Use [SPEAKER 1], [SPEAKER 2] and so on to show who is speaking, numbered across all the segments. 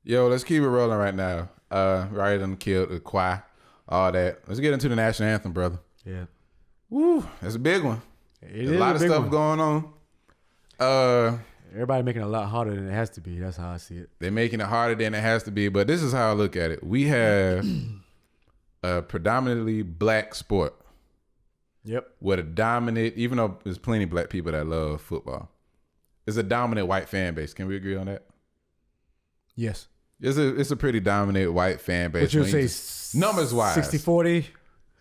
[SPEAKER 1] Yo, let's keep it rolling right now. Right on the kill, the choir, all that. Let's get into the national anthem, brother.
[SPEAKER 2] Yeah.
[SPEAKER 1] Woo, that's a big one.
[SPEAKER 2] There's
[SPEAKER 1] a lot of stuff going on.
[SPEAKER 2] Everybody making it a lot harder than it has to be. That's how I see it.
[SPEAKER 1] They're making it harder than it has to be, but this is how I look at it. We have a predominantly black sport.
[SPEAKER 2] Yep.
[SPEAKER 1] With a dominant, even though there's plenty of black people that love football, it's a dominant white fan base. Can we agree on that?
[SPEAKER 2] Yes.
[SPEAKER 1] It's a pretty dominant white fan base.
[SPEAKER 2] What you would say
[SPEAKER 1] numbers wise?
[SPEAKER 2] 60-40?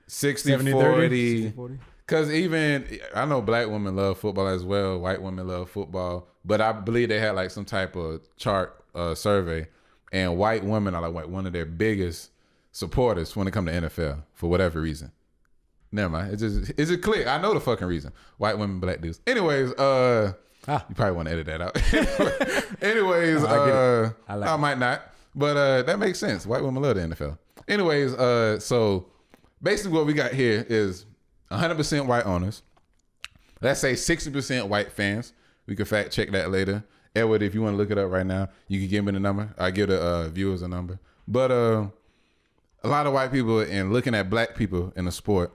[SPEAKER 1] 60-40. Because even, I know black women love football as well. White women love football. But I believe they had like some type of chart survey. And white women are like one of their biggest supporters when it comes to NFL for whatever reason. Never mind. It's just clear. I know the fucking reason. White women, black dudes. Anyways, you probably want to edit that out. Anyways, I might not. But that makes sense. White women love the NFL. Anyways, so basically what we got here is 100% white owners. Let's say 60% white fans. We can fact check that later. Edward, if you want to look it up right now, you can give me the number. I'll give the viewers a number. But a lot of white people and looking at black people in the sport,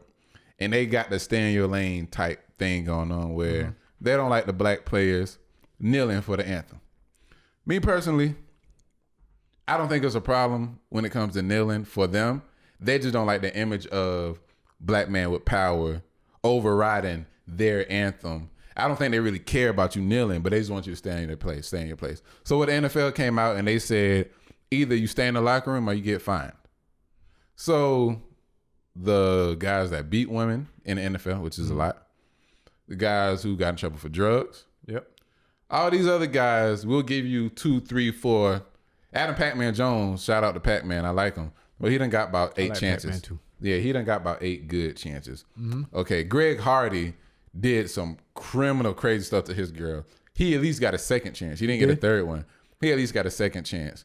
[SPEAKER 1] and they got the stay in your lane type thing going on where they don't like the black players kneeling for the anthem. Me personally, I don't think it's a problem when it comes to kneeling for them. They just don't like the image of black man with power overriding their anthem. I don't think they really care about you kneeling, but they just want you to stay in your place, So when the NFL came out and they said, either you stay in the locker room or you get fined. So the guys that beat women in the NFL, which is a lot, the guys who got in trouble for drugs, all these other guys will give you 2, 3, 4. Adam Pac-Man Jones, shout out to Pac-Man, I like him. But he done got about 8 chances.
[SPEAKER 2] Too.
[SPEAKER 1] Yeah, he done got about 8 good chances. Okay, Greg Hardy did some criminal crazy stuff to his girl. He at least got a second chance. He didn't get a third one. He at least got a second chance.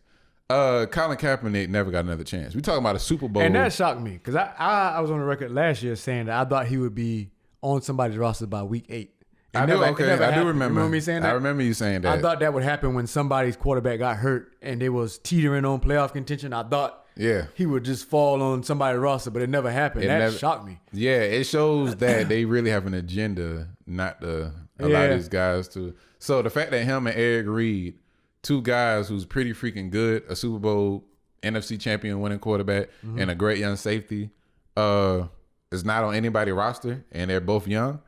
[SPEAKER 1] Colin Kaepernick never got another chance. We talking about a Super Bowl.
[SPEAKER 2] And that shocked me because I was on the record last year saying that I thought he would be on somebody's roster by week 8.
[SPEAKER 1] I do remember.
[SPEAKER 2] You remember me saying that?
[SPEAKER 1] I remember you saying that.
[SPEAKER 2] I thought that would happen when somebody's quarterback got hurt and they was teetering on playoff contention. I thought he would just fall on somebody's roster, but it never happened. That shocked me.
[SPEAKER 1] Yeah, it shows that they really have an agenda not to allow these guys to. So the fact that him and Eric Reed, 2 guys who's pretty freaking good, a Super Bowl NFC champion winning quarterback and a great young safety, is not on anybody's roster, and they're both young.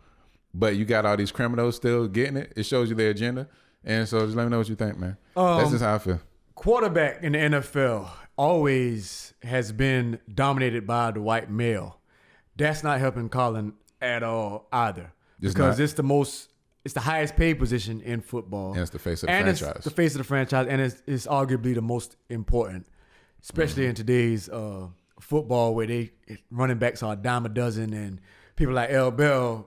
[SPEAKER 1] But you got all these criminals still getting it. It shows you their agenda. And so just let me know what you think, man. That's just how I feel. Quarterback
[SPEAKER 2] in the NFL always has been dominated by the white male. That's not helping Colin at all either. Because it's the highest paid position in football.
[SPEAKER 1] And it's the face of the franchise.
[SPEAKER 2] It's the face of the franchise, and it's arguably the most important, especially in today's football where running backs are a dime a dozen, and people like L. Bell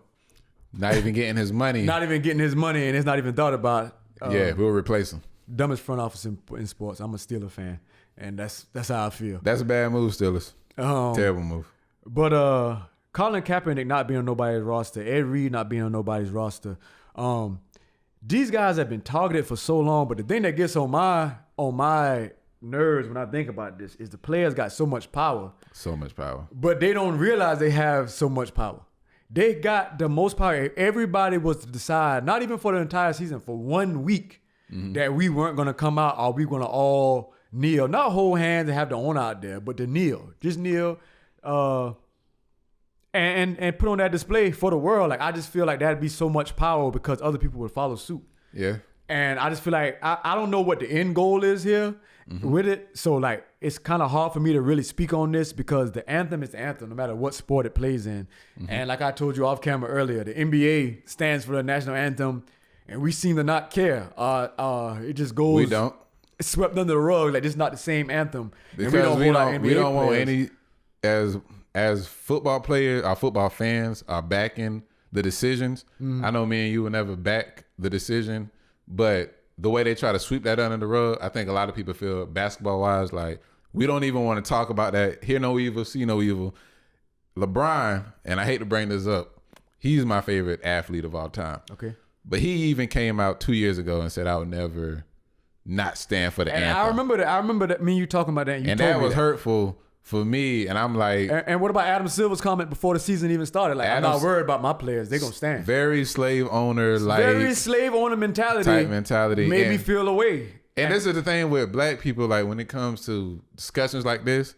[SPEAKER 1] not even getting his money.
[SPEAKER 2] And it's not even thought about.
[SPEAKER 1] We'll replace him.
[SPEAKER 2] Dumbest front office in sports. I'm a Steelers fan, and that's how I feel.
[SPEAKER 1] That's a bad move, Steelers. Terrible move.
[SPEAKER 2] But Colin Kaepernick not being on nobody's roster, Ed Reed not being on nobody's roster. These guys have been targeted for so long, but the thing that gets on my nerves when I think about this is the players got so much power.
[SPEAKER 1] So much power.
[SPEAKER 2] But they don't realize they have so much power. They got the most power. If everybody was to decide, not even for the entire season, for 1 week, that we weren't going to come out, or we going to all kneel. Not hold hands and have the owner out there, but to kneel. Just kneel and put on that display for the world. Like, I just feel like that'd be so much power because other people would follow suit.
[SPEAKER 1] Yeah.
[SPEAKER 2] And I just feel like I don't know what the end goal is here with it. So, like, it's kind of hard for me to really speak on this because the anthem is the anthem no matter what sport it plays in. And like I told you off camera earlier, the NBA stands for the National Anthem, and we seem to not care. It just goes.
[SPEAKER 1] We don't.
[SPEAKER 2] It's swept under the rug. Like, it's not the same anthem.
[SPEAKER 1] Because we don't want any, as football players, our football fans are backing the decisions. I know me and you will never back the decision, but the way they try to sweep that under the rug, I think a lot of people feel basketball-wise like we don't even want to talk about that. Hear no evil, see no evil. LeBron, and I hate to bring this up, he's my favorite athlete of all time.
[SPEAKER 2] Okay.
[SPEAKER 1] But he even came out 2 years ago and said I would never not stand for the
[SPEAKER 2] And
[SPEAKER 1] anthem.
[SPEAKER 2] I remember that me and you talking about that. And,
[SPEAKER 1] and that was hurtful for me. And I'm like,
[SPEAKER 2] and what about Adam Silver's comment before the season even started? Like, I'm not worried about my players. They're going to stand.
[SPEAKER 1] Very slave owner, like
[SPEAKER 2] very slave owner mentality.
[SPEAKER 1] Type mentality.
[SPEAKER 2] Made me feel away.
[SPEAKER 1] And this is the thing with black people, like when it comes to discussions like this,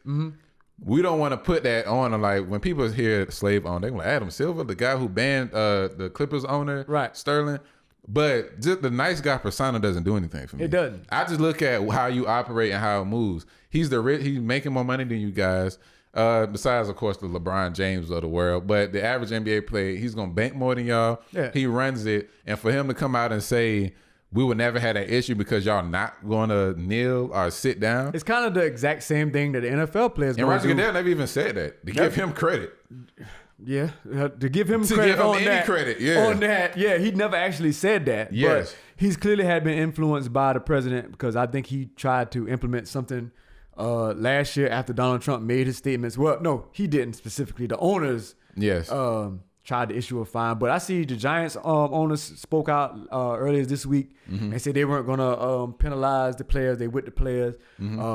[SPEAKER 1] we don't want to put that on them. Like when people hear slave owner, they're like, Adam Silver, the guy who banned the Clippers owner,
[SPEAKER 2] right?
[SPEAKER 1] Sterling. But just the nice guy persona doesn't do anything for me.
[SPEAKER 2] It doesn't.
[SPEAKER 1] I just look at how you operate and how it moves. He's making more money than you guys. Besides, of course, the LeBron James of the world. But the average NBA player, he's gonna bank more than y'all.
[SPEAKER 2] Yeah.
[SPEAKER 1] He runs it, and for him to come out and say we would never have that issue because y'all not gonna kneel or sit down.
[SPEAKER 2] It's kind of the exact same thing that the NFL players.
[SPEAKER 1] And Roger Goodell never even said that. To give him credit.
[SPEAKER 2] Yeah, to give him
[SPEAKER 1] to
[SPEAKER 2] credit
[SPEAKER 1] give him
[SPEAKER 2] on
[SPEAKER 1] any
[SPEAKER 2] that,
[SPEAKER 1] credit, yeah.
[SPEAKER 2] On that, yeah, he never actually said that.
[SPEAKER 1] Yes.
[SPEAKER 2] But he's clearly had been influenced by the president because I think he tried to implement something last year after Donald Trump made his statements. Well, no, he didn't specifically. The owners tried to issue a fine. But I see the Giants owners spoke out earlier this week and said they weren't going to penalize the players. They with the players.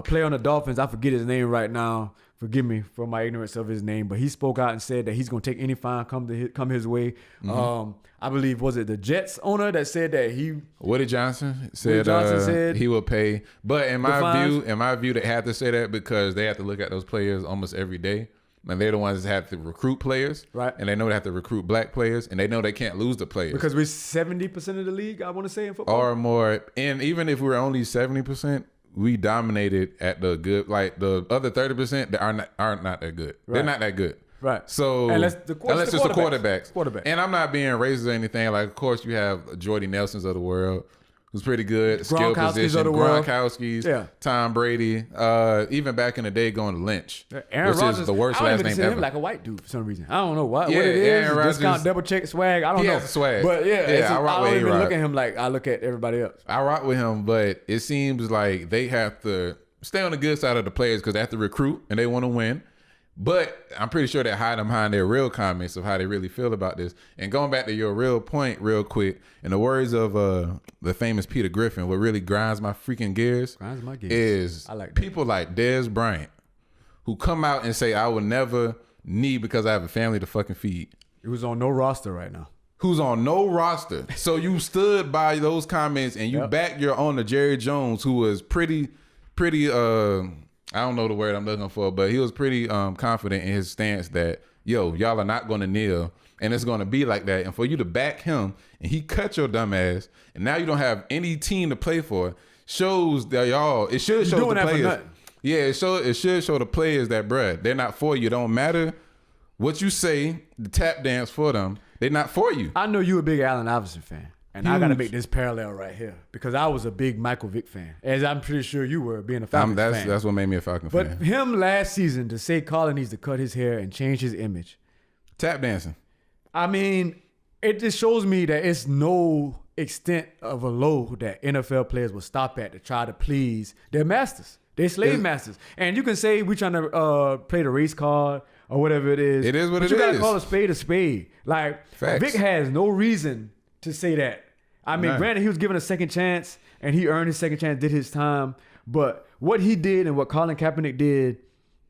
[SPEAKER 2] Player on the Dolphins, I forget his name right now. Forgive me for my ignorance of his name, but he spoke out and said that he's going to take any fine come his way. I believe, was it the Jets owner that said that he...
[SPEAKER 1] Woody Johnson said he will pay. But in my view, they have to say that because they have to look at those players almost every day. And they're the ones that have to recruit players.
[SPEAKER 2] Right.
[SPEAKER 1] And they know they have to recruit black players. And they know they can't lose the players.
[SPEAKER 2] Because we're 70% of the league, I want to say, in football.
[SPEAKER 1] Or more. And even if we're only 70%, we dominated at the good. Like the other 30% that aren't not that good. Right. They're not that good.
[SPEAKER 2] Right.
[SPEAKER 1] So
[SPEAKER 2] unless it's the
[SPEAKER 1] quarterbacks.
[SPEAKER 2] Quarterback.
[SPEAKER 1] And I'm not being racist or anything. Like, of course, you have Jordy Nelsons of the world, who's pretty good. Skill position. Gronkowski's, Tom Brady. Even back in the day, going to Lynch,
[SPEAKER 2] Aaron
[SPEAKER 1] which
[SPEAKER 2] Rodgers,
[SPEAKER 1] is the worst last name ever.
[SPEAKER 2] Him like a white dude for some reason. I don't know what it is.
[SPEAKER 1] Aaron Rodgers,
[SPEAKER 2] discount double check swag. I don't know.
[SPEAKER 1] He has swag.
[SPEAKER 2] But I don't even look at him like I look at everybody else.
[SPEAKER 1] I rock with him, but it seems like they have to stay on the good side of the players because they have to recruit and they want to win. But I'm pretty sure they hide them behind their real comments of how they really feel about this. And going back to your real point real quick, in the words of the famous Peter Griffin, what really grinds my freaking gears is people like Dez Bryant who come out and say, I would never knee because I have a family to fucking feed.
[SPEAKER 2] Who's on no roster right now.
[SPEAKER 1] Who's on no roster. So you stood by those comments and you backed your owner, Jerry Jones, who was pretty I don't know the word I'm looking for, but he was pretty confident in his stance that, y'all are not going to kneel, and it's going to be like that. And for you to back him, and he cut your dumb ass, and now you don't have any team to play for, shows that it should show the players. Yeah, it should show the players that, bruh, they're not for you. It don't matter what you say, the tap dance for them, they're not for you.
[SPEAKER 2] I know you a big Allen Iverson fan. And I got to make this parallel right here because I was a big Michael Vick fan, as I'm pretty sure you were being a Falcons fan.
[SPEAKER 1] That's what made me a Falcon fan.
[SPEAKER 2] But him last season to say Colin needs to cut his hair and change his image.
[SPEAKER 1] Tap dancing.
[SPEAKER 2] I mean, it just shows me that it's no extent of a low that NFL players will stop at to try to please their masters, their slave masters. And you can say we're trying to play the race card or whatever it is.
[SPEAKER 1] It is what it is.
[SPEAKER 2] But you got to call a spade a spade. Like,
[SPEAKER 1] facts.
[SPEAKER 2] Vic has no reason to say that. I mean, granted, he was given a second chance, and he earned his second chance, did his time. But what he did and what Colin Kaepernick did,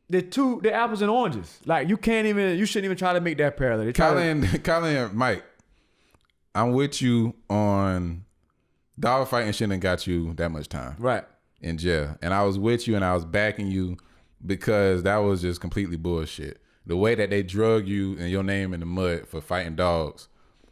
[SPEAKER 2] they're apples and oranges. Like, you shouldn't even try to make that parallel.
[SPEAKER 1] Colin and Mike, I'm with you on dog fighting shouldn't have got you that much time.
[SPEAKER 2] Right.
[SPEAKER 1] In jail. And I was with you and I was backing you because that was just completely bullshit. The way that they drug you and your name in the mud for fighting dogs.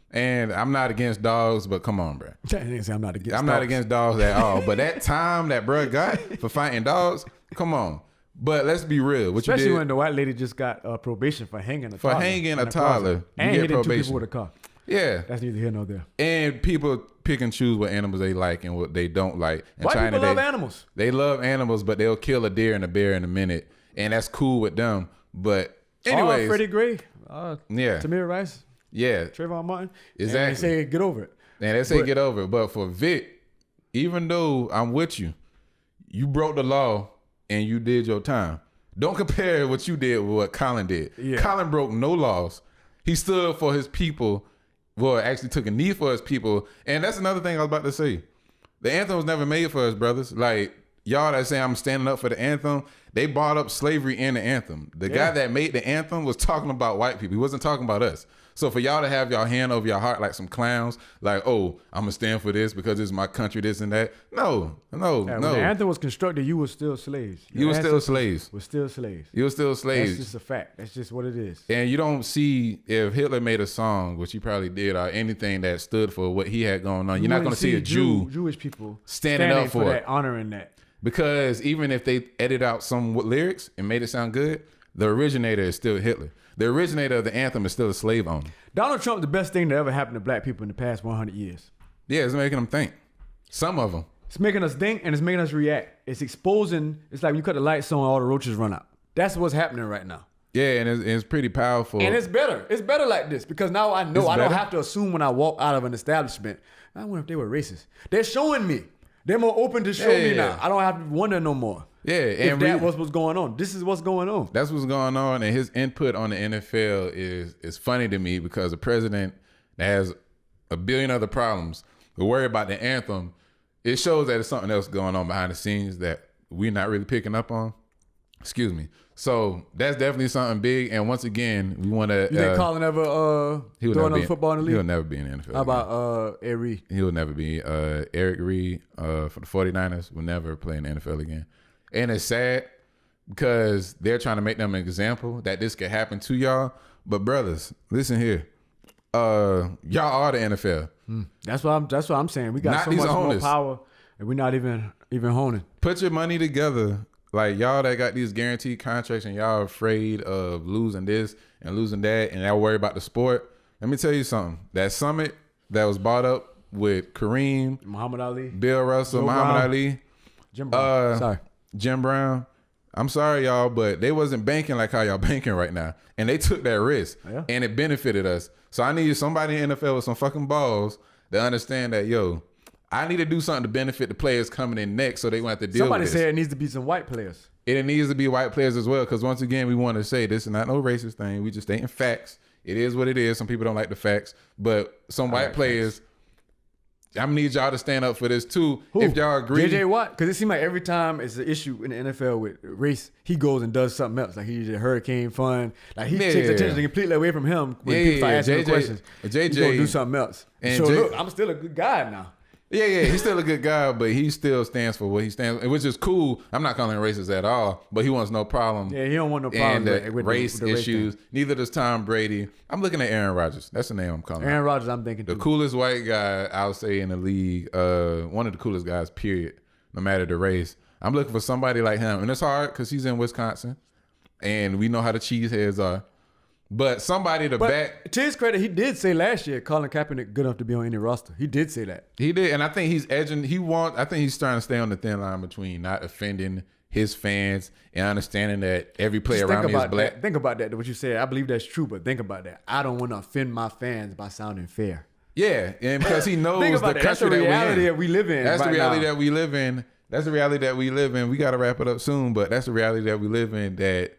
[SPEAKER 1] And I'm not against dogs, but come on, bro.
[SPEAKER 2] I'm not
[SPEAKER 1] against dogs at all. But that time that bro got for fighting dogs, come on. But let's be real.
[SPEAKER 2] Especially when the white lady just got probation for hanging a toddler.
[SPEAKER 1] For hanging a toddler.
[SPEAKER 2] And hitting probation. 2 people with a car.
[SPEAKER 1] Yeah.
[SPEAKER 2] That's neither here nor there.
[SPEAKER 1] And people pick and choose what animals they like and what they don't like. In
[SPEAKER 2] White
[SPEAKER 1] China,
[SPEAKER 2] people love animals.
[SPEAKER 1] They love animals, but they'll kill a deer and a bear in a minute. And that's cool with them. But anyways.
[SPEAKER 2] Freddie Gray. Tamir Rice.
[SPEAKER 1] Yeah.
[SPEAKER 2] Trayvon Martin.
[SPEAKER 1] Exactly.
[SPEAKER 2] And they say get over it.
[SPEAKER 1] And they say get over it. But for Vic, even though I'm with you, you broke the law and you did your time. Don't compare what you did with what Colin did. Yeah. Colin broke no laws. He stood for his people. Well, actually took a knee for his people. And that's another thing I was about to say. The anthem was never made for us, brothers. Like, y'all that say I'm standing up for the anthem, they brought up slavery in the anthem. The guy that made the anthem was talking about white people. He wasn't talking about us. So for y'all to have y'all hand over your heart like some clowns, like, oh, I'm going to stand for this because it's my country, this and that. No.
[SPEAKER 2] When the anthem was constructed, you were still slaves.
[SPEAKER 1] You were still slaves.
[SPEAKER 2] Were still slaves.
[SPEAKER 1] You were still slaves.
[SPEAKER 2] That's just a fact. That's just what it is.
[SPEAKER 1] And you don't see, if Hitler made a song, which he probably did, or anything that stood for what he had going on, you're not going to see a Jewish
[SPEAKER 2] people
[SPEAKER 1] standing up for
[SPEAKER 2] that,
[SPEAKER 1] it.
[SPEAKER 2] honoring that.
[SPEAKER 1] Because even if they edit out some lyrics and made it sound good, the originator is still Hitler. The originator of the anthem is still a slave owner.
[SPEAKER 2] Donald Trump, the best thing that ever happened to black people in the past 100 years.
[SPEAKER 1] Yeah, it's making them think. Some of them.
[SPEAKER 2] It's making us think and it's making us react. It's exposing. It's like when you cut the lights on, all the roaches run out. That's what's happening right now.
[SPEAKER 1] Yeah, and it's pretty powerful.
[SPEAKER 2] And it's better. It's better like this because now I know I don't have to assume when I walk out of an establishment, I wonder if they were racist. They're showing me. They're more open to show me now. I don't have to wonder no more.
[SPEAKER 1] Yeah,
[SPEAKER 2] if that was what's going on. This is what's going on.
[SPEAKER 1] That's what's going on, and his input on the NFL is funny to me because the president that has a billion other problems, but worry about the anthem, it shows that there's something else going on behind the scenes that we're not really picking up on. Excuse me. So that's definitely something big, and once again, we want to.
[SPEAKER 2] You think Colin ever throw another football in the league?
[SPEAKER 1] He'll never be in the NFL.
[SPEAKER 2] How about Eric Reed?
[SPEAKER 1] He'll never be. Eric Reed for the 49ers will never play in the NFL again. And it's sad because they're trying to make them an example that this could happen to y'all. But brothers, listen here. Y'all are the NFL.
[SPEAKER 2] That's what I'm saying. We got
[SPEAKER 1] not
[SPEAKER 2] so
[SPEAKER 1] these
[SPEAKER 2] much
[SPEAKER 1] owners.
[SPEAKER 2] more power, and we're not even honing.
[SPEAKER 1] Put your money together. Like y'all that got these guaranteed contracts and y'all are afraid of losing this and losing that and y'all worry about the sport. Let me tell you something. That summit that was bought up with Kareem,
[SPEAKER 2] Muhammad Ali,
[SPEAKER 1] Bill Russell, Muhammad Ali,
[SPEAKER 2] Jim Brown.
[SPEAKER 1] Jim Brown. I'm sorry, y'all, but they wasn't banking like how y'all banking right now. And they took that risk.
[SPEAKER 2] Yeah.
[SPEAKER 1] And it benefited us. So I need somebody in the NFL with some fucking balls to understand that, yo, I need to do something to benefit the players coming in next so they won't have to deal
[SPEAKER 2] Somebody
[SPEAKER 1] with this.
[SPEAKER 2] said it needs to be some white players.
[SPEAKER 1] It needs to be white players as well, because once again, we want to say this is not no racist thing. We just stating facts. It is what it is. Some people don't like the facts, but some white players, I'm gonna need y'all to stand up for this too.
[SPEAKER 2] Who?
[SPEAKER 1] If y'all agree.
[SPEAKER 2] JJ Watt? Because it seems like every time it's an issue in the NFL with race, he goes and does something else. Like he did Hurricane Fund. Like he takes attention completely away from him when people start asking him questions.
[SPEAKER 1] JJ,
[SPEAKER 2] he's gonna do something else.
[SPEAKER 1] And
[SPEAKER 2] so look, I'm still a good guy now.
[SPEAKER 1] Yeah, he's still a good guy, but he still stands for what he stands for, which is cool. I'm not calling him racist at all, but he wants no problem.
[SPEAKER 2] Yeah, he don't want no problem
[SPEAKER 1] with race issues. Neither does Tom Brady. I'm looking at Aaron Rodgers. That's the name I'm calling.
[SPEAKER 2] Aaron Rodgers, I'm thinking
[SPEAKER 1] the
[SPEAKER 2] too.
[SPEAKER 1] coolest white guy, I'll say, in the league. One of the coolest guys, period, no matter the race. I'm looking for somebody like him, and it's hard because he's in Wisconsin, and we know how the cheeseheads are. But somebody to back.
[SPEAKER 2] To his credit, he did say last year Colin Kaepernick good enough to be on any roster. He did say that.
[SPEAKER 1] He did, and I think he's edging. I think he's trying to stay on the thin line between not offending his fans and understanding that every player around me is black.
[SPEAKER 2] Think about that. What you said, I believe that's true, but think about that. I don't want to offend my fans by sounding fair.
[SPEAKER 1] Yeah, and because he knows the country
[SPEAKER 2] that's the reality that we live in.
[SPEAKER 1] That's the reality
[SPEAKER 2] now.
[SPEAKER 1] that we live in. That's the reality that we live in. We got to wrap it up soon, but that's the reality that we live in. That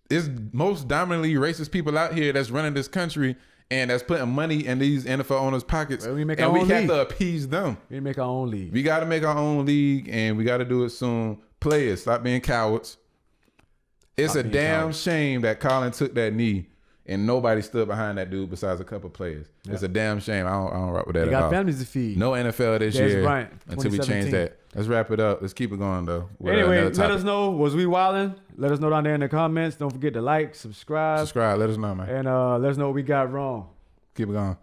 [SPEAKER 1] it's most dominantly racist people out here that's running this country and that's putting money in these NFL owners' pockets.
[SPEAKER 2] Well, we have
[SPEAKER 1] to appease them.
[SPEAKER 2] We make our own league.
[SPEAKER 1] We got to make our own league, and we got to do it soon. Players, stop being cowards. It's a damn shame that Colin took that knee and nobody stood behind that dude besides a couple players. Yeah. It's a damn shame. I don't rock with that at all.
[SPEAKER 2] They got families to feed.
[SPEAKER 1] No NFL this year
[SPEAKER 2] Bryant,
[SPEAKER 1] until we change that. Let's wrap it up. Let's keep it going, though.
[SPEAKER 2] Anyway, let us know. Was we wildin'? Let us know down there in the comments. Don't forget to like, subscribe.
[SPEAKER 1] Let us know, man.
[SPEAKER 2] And let us know what we got wrong.
[SPEAKER 1] Keep it going.